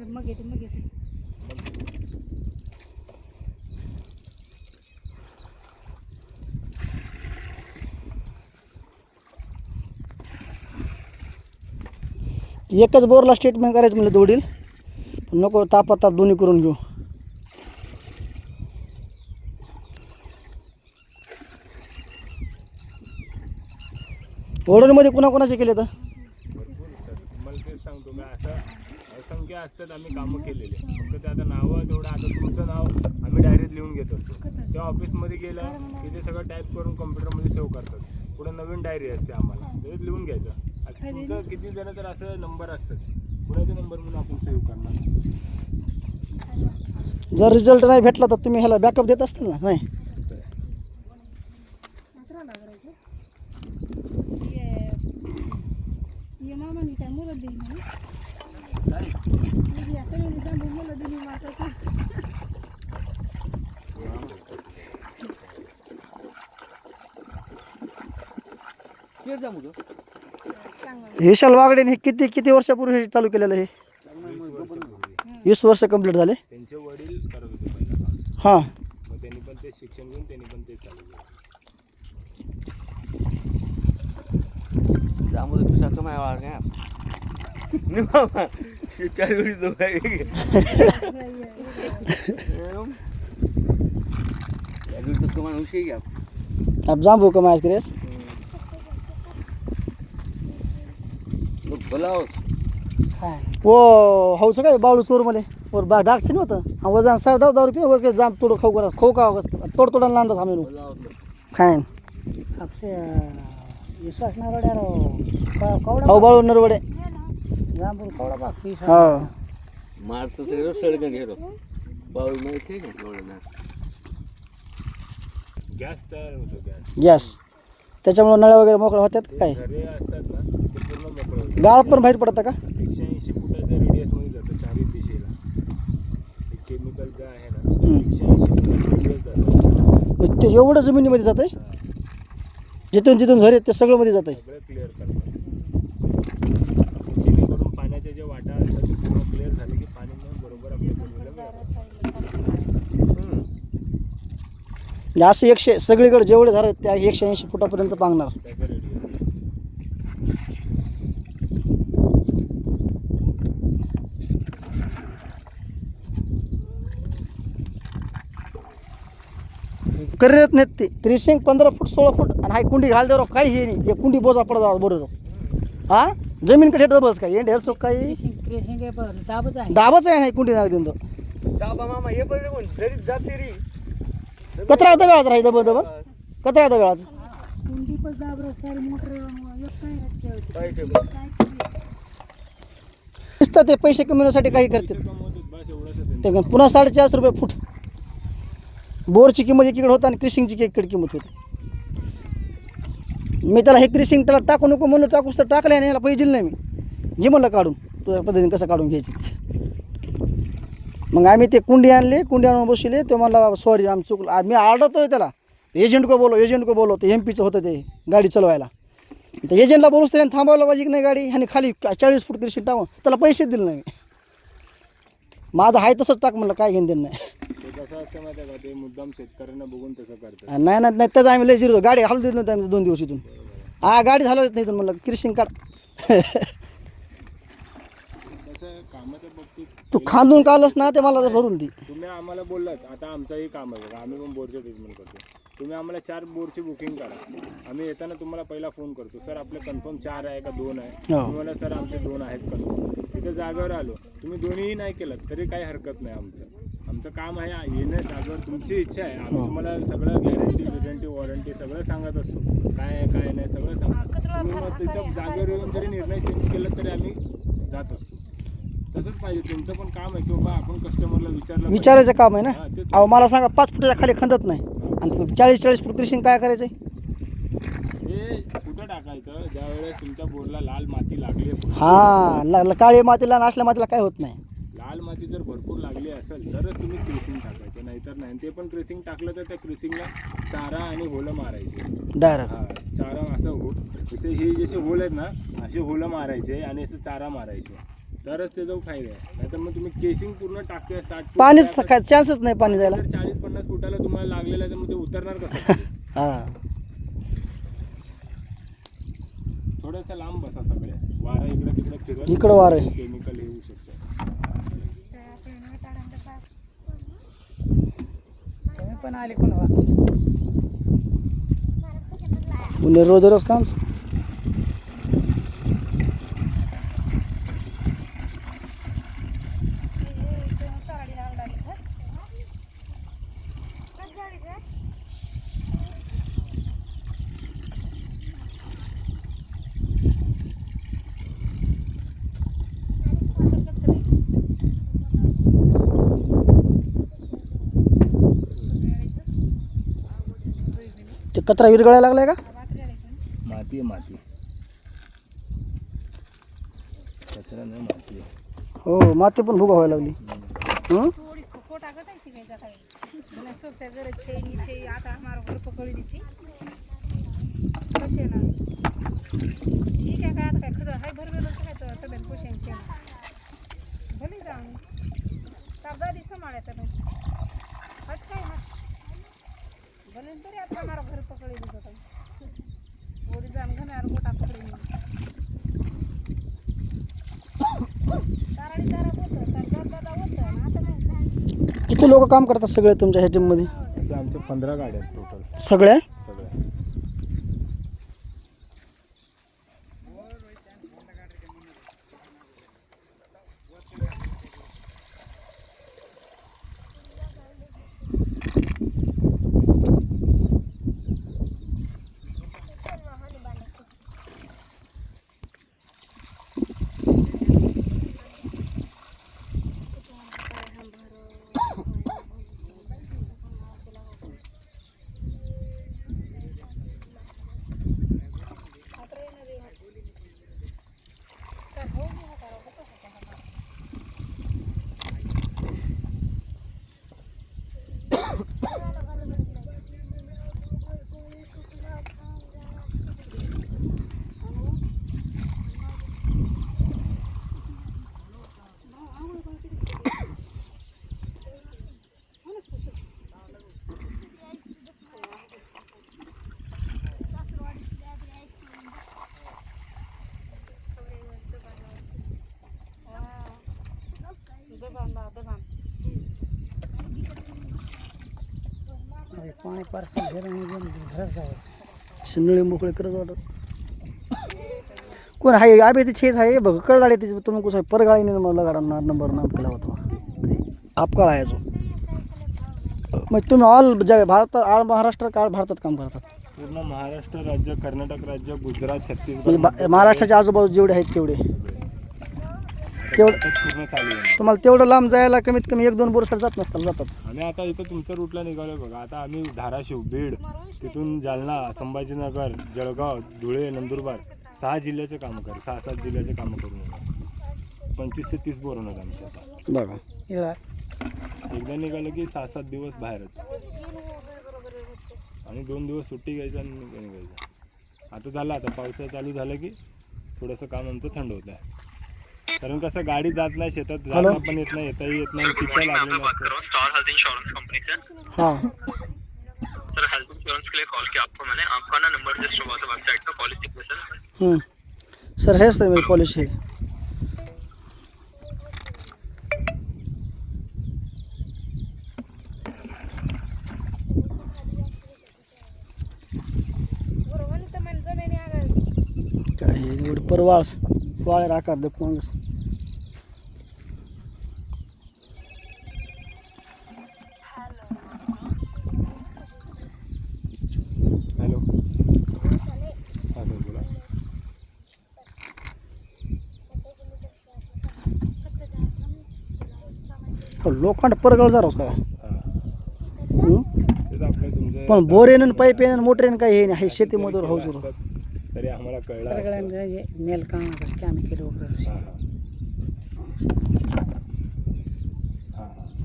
मग येते एकच बोरला स्टेटमेंट करायचं म्हणलं दोडील, पण नको ताप दोन्ही करून घेऊ. ओढणमध्ये कुणाकुणाचे केले तर मला तेच सांगतो का, असं असंख्य असतात आम्ही कामं केलेले, फक्त ते आता नावं तेवढं. आता तुमचं नाव आम्ही डायरेक्ट लिहून घेत असतो, त्या ऑफिसमध्ये गेलं की ते सगळं टाईप करून कम्प्युटरमध्ये सेव्ह करतात. पुढे नवीन डायरी असते आम्हाला, त्याच्यात लिहून घ्यायचं. आता तुमचं किती जण तर असं नंबर असतात, कुणाचे नंबर म्हणून आपण सेव्ह करणार. जर रिझल्ट नाही भेटला तर तुम्ही ह्याला बॅकअप देत असताल ना? नाही विशाल वागडेने किती किती वर्षापूर्वी हे चालू केलेलं आहे? 20 वर्ष कंप्लीट झाले. त्यांचे वडील करत होते पहिला काम. हां, मग त्यांनी पण ते शिक्षण घेऊन त्यांनी पण ते चालू केलं. त्यामुळे तुझा कमाय वाढ काय नाही बाबा, चार वेळी तो कमाय उशी घ्या. अब जांबू कमायच करेस भला वो हो सगळं बाळू चोर मध्ये वर डाक सिन होतं. हा वजन 10 रुपये वर के जाम तोड खाऊ करा खाऊ का तोड तोडायला लांदा थांबेनो खायन आपसे विश्वास ना रड्या रो हो बाळू नरवडे जांबू कवडा बाकी हा मार्च से सडकन घेरो बाळू माहिती आहे का एवढं ना. गॅस तयार होतो. गॅस त्याच्यामुळे नळ्या वगैरे मोकळ्या होतात काय? घरे असतात ना ते पूर्ण मोकळं होतं. गाळात पण बाहेर पडतं का? 180 फुटाच्या रेडियसमध्ये जातं चारही दिशेला. ते केमिकल जे आहे ना 180 फुटाचं रेडियस जातं. मग ते एवढं जमिनीमध्ये जात आहे, जिथून जिथून घर आहेत ते सगळं मध्ये जात आहे. सगळं क्लिअर करतात, जेणेकरून पाण्याच्या ज्या वाटा असतात ते पूर्ण क्लिअर झाले की पाणी मग बरोबर आपल्या जमिनीला मिळतं. असं सगळीकडे जेवढे झाड आहेत त्या 180 फुटापर्यंत पांगणार. त्याचं रेडियस करत नाहीत ते. क्रिसिंग 15 फूट 16 फूट आणि हाय कुंडी घाल देऊ काही हे नाही. एक कुंडी बोजा पडा बरोबर. हा जमीन कठे डबस काय एंड हेरचो काही दाबच आहे नाही कुंडी नाग देतो. दाबा मामा हे पण कोण जरी जाते रे कचरा होता वेळाच राही दबन दबन कचरा होता वेळाच नुसतं ते पैसे कमवण्यासाठी काही करतात बस एवढंच. ते पुन्हा 450 रुपये फूट. बोरची किंमत एकीकडे होती आणि क्रिसिंगची एकीकडे किंमत होती. मी त्याला हे क्रिसिंग त्याला टाकू नको म्हणलं, टाकूस तर टाकलं आणि याला पैसे दिले नाही मी. जे म्हणलं काढून तुझ्या पद्धतीने कसं काढून घ्यायची. मग आम्ही ते कुंडी आणले, कुंडी आणून बसले. ते म्हणला सॉरी आम्ही चुकलो. मी आडतोय त्याला एजंट को बोलो ते MP चं होतं ते गाडी चालवायला. तर एजंटला बोलूच त्याने थांबवलं पाहिजे की नाही गाडी. आणि खाली 40 फूट क्रिसिंग टाकून त्याला पैसे दिले नाही. माझं आहे तसंच टाक म्हणलं, काय घेऊन देणं नाही. ते कसं असतं माहिती आहे का, ते मुद्दाम शेतकऱ्यांना बघून तसं करतात. नाही नाही नाही त्याचं आम्ही लय जिरो गाडी हलू देत नव्हतं आम्ही 2 दिवस इथून. हा गाडी हलवत नाही इथून म्हणलं क्रिसिंग काढ. तसं कामाच्या बाबतीत तू खांदून काढलंस ना ते मला भरून दे. तुम्ही आम्हाला बोललात, आता आमचंही काम आहे, आम्ही पण बोरचं ट्रीटमेंट करतो. तुम्ही आम्हाला 4 बोरची बुकिंग करा. आम्ही येताना तुम्हाला पहिला फोन करतो, सर आपले कन्फर्म 4 आहे का 2 आहे. तुम्हाला सर आमचे 2 आहेत कसं. तिथे जागेवर आलो, तुम्ही दोन्हीही नाही केलं तरी काही हरकत नाही. आमचं काम आहे येणं जागेवर. तुमची इच्छा आहे, आम्ही तुम्हाला सगळं गॅरंटी वॉरंटी सगळं सांगत असतो. काय आहे काय नाही सगळं सांगतो. तुम्ही मग तिथं जागेवर येऊन जरी निर्णय चेंज केला तरी आम्ही जात असतो. तसंच पाहिजे. तुमचं पण काम आहे की बाबा आपण कस्टमरला विचारायचं काम आहे ना. अहो मला सांगा 5 फुटाच्या खाली खंदत नाही आणि 40 फूट क्रिसिंग काय करायचं? हे कुठं टाकायचं ज्या वेळेस तुमच्या बोरला लाल माती लागली. हां काळी मातीला आणि असल्या मातीला काय होत नाही. लाल माती जर भरपूर लागली असेल तरच तुम्ही क्रिसिंग टाकायचं, नाहीतर नाही. ते पण क्रिसिंग टाकलं तर त्या क्रिसिंगला चारा आणि होलं मारायचे डायरेक्ट. हा चारा असं जसे हे जसे होल आहेत ना असे होलं मारायचे आणि असं चारा मारायचे. तरच त्याचा फायदा आहे. नाहीतर मग तुम्ही केसिंग पूर्ण टाकतोय 60 फूट, पाणीच काय चान्सच नाही पाणी जायला. जर 40-50 फुटाला तुम्हाला लागलेलं आहे तर मग ते उतरणार कसं? हां थोडंसं लांब बसा सगळे, वारा इकडे तिकडे फिरत इकडं वार आहे. केमिकल येऊ शकतं. पण आले कोण रोज रोज काम ते कचरा विरगळायला लागलाय का? माती आहे माती, कचरा नाही माती आहे. हो माती पण भुगा व्हायला लागली. हं? थोड़ी खोटा कटाई गई जाता है मैंने सोचते घर छे नीचे आता हमारा घर पकड़ी दी थी कसे ना ठीक है काय काय खरं हाय भर गेलो काय तर तब्येत पोषणचे भले जाऊन तब दादी संभाळे तर हट काय ना भले तरी आता हमारा घर पकड़ी दी जाता ओरी जाम घनार गोटा पकड़ी ताराडी तारा होतं तर दादा होतं आता काय किती लोक काम करतात सगळे तुमच्या ह्या टीममध्ये? असे आमचे 15 गाड्या आहेत टोटल सगळ्या? सगळ्या. पाणी पार्सल शिंदळे मोकळे करत वाटत कोण आहे आबे ती छेच आहे बघ कळदाडे तिचे तुम्ही कुठं परगाळीने मला गाडा नंबर नाम केला होता आपकाळ आहे जो मग तुम्ही ऑल जग भारतात ऑल महाराष्ट्र का भारतात काम करतात? पूर्ण महाराष्ट्र राज्य, कर्नाटक राज्य, गुजरात, छत्तीसगड म्हणजे महाराष्ट्राच्या आजूबाजू जेवढे आहेत तेवढे पूर्ण चालू आहे. तुम्हाला तेवढं लांब जायला कमीत कमी 1-2 बोरसर जात नसतात जातात. आम्ही आता इथं तुमच्या रूटला निघालोय बघा. आता आम्ही धाराशिव, बीड, तिथून जालना, संभाजीनगर, जळगाव, धुळे, नंदुरबार 6 जिल्ह्याचे कामं कर 6-7 जिल्ह्याचे कामं करून येणार. 25 ते 30 बोर होणार आमच्या आता. बघा एकदा निघालं की 6-7 दिवस बाहेरच आणि 2 दिवस सुट्टी घ्यायचं आणि निघायचं. आता झालं, आता पावसाळा चालू झालं की थोडंसं काम आमचं थंड होत आहे. कारण कसं गाडी जात नाही, शेतात जाणं पण येत नाही, येताही येत नाही, पिक्चर लागलेलं असतं. स्टार हेल्थ इंश्योरेंस कंपनी से हां सर हेल्थ इंश्योरेंस के लिए कॉल किया आपको मैंने. आपका ना नंबर रजिस्टर हुआ था वेबसाइट पर पॉलिसी पे सर. सर हेच तर मेरी पॉलिसी आहे. बरोबर तर मन जमेने आगाल काय एवढी परवास वाळे आकार दे माणूस. हॅलो, हां सर बोला. लोखंड परगळ जारोस का? हां तेच आपलं तुमचं पण बोर येणं पाईप येणं मोटर येणं काही हे नाही हे शेतीमधून होऊ तरी आम्हाला कळलं असतं. मेल काम आम्ही केलं हां हां